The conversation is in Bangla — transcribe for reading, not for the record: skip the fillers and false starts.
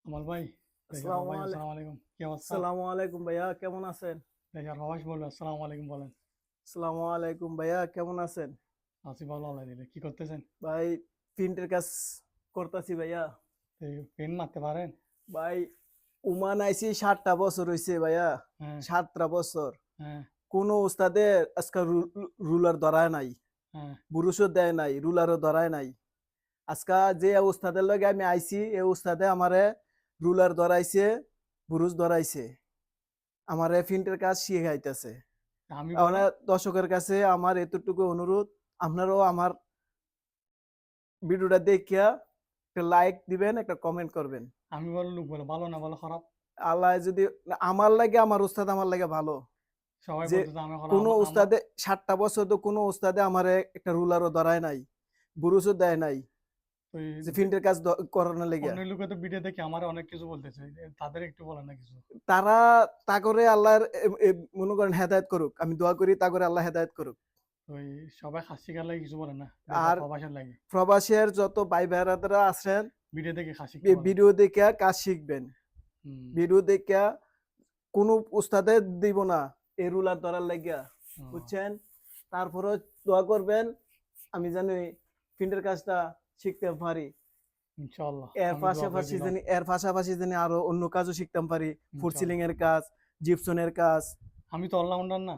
আমার ভাই দেখে আসসালামু ভাই আলাই- আসসালামু আলাইকুম, কি অবস্থা? আসসালামু আলাইকুম ভাইয়া, কেমন আছেন? দেখে রবাস বললো আসসালামু আলাইকুম বলেন। আসসালামু আলাইকুম ভাইয়া, কেমন আছেন? আসি ভালো, আল্লাহ দিলে। কি করতেছেন? ভাই, প্রিন্টের কাজ করতেছি ভাইয়া। পেন মারতে পারেন? ভাই, উমান আইছি 7টা বছর হয়েছে ভাইয়া। হ্যাঁ। 7টা বছর হ্যাঁ। কোনো উস্তাদের আজকে রুলার ধরায় নাই, হ্যাঁ। বুরুষও দেয় নাই, রুলারও ধরায় নাই। আজকা যে উস্তাদের লগে আমি আইছি, এই উস্তাদে আমারে রুলার ধরাইছে, বুরুষ ধরাইছে, আমারে প্রিন্টের কাজ শিখাইতেছে। আমি বড় মানে দর্শকের কাছে আমার এতটুকু অনুরোধ, আপনারাও আমার ভিডিওটা দেখিয়া একটা লাইক দিবেন, একটা কমেন্ট করবেন। আমি বড় লোক বলে ভালো না বলো খারাপ? আল্লাহ যদি আমার লাগে, আমার উস্তাদ আমার লাগে ভালো। সবাই যে বলতেছে আমি খারাপ, কোনো আমার উস্তাদে 7টা বছর তো কোনো উস্তাদে আমারে একটা রুলারও ধরায় নাই, বুরুষও দেয় নাই, ওই যে ফিল্ডের কাজ করানোর লেগে। অন্য লোকে তো ভিডিও দেখে আমার অনেক কিছু বলতেছে, তাদের একটু বলেন না কিছু। তারা তা করে আল্লাহর মনে করেন হেদায়েত করুক, আমি দোয়া করি তা করে আল্লাহ হেদায়েত করুক। ওই সবাই খাসি খার লাগে কিছু বলেন না, দেশে আর প্রবাসের লাগে। প্রবাসের যত ভাই বেড়াদারা আছেন, ভিডিও দেখে খাসি কি বলেন। ভিডিও দেখে কাজ শিখবেন। হুম। ভিডিও দেখে কোনো উস্তাদে দিব না এই রুলার ধরার লাগিয়া, ও, বুঝছেন? তারপরে দোয়া করবেন আমি জানি প্রিন্টের কাজটা শিখতে পারি। ইনশাআল্লাহ এর আমি দোয়া করে পাশাপাশি দিলাম। জানি এর পাশাপাশি জানি আরো অন্য কাজও শিখতে পারি, ফুড সিলিং ইনশাআল্লাহ। এর কাজ, জিপসনের কাজ। আমি তো অলরাউন্ডার না।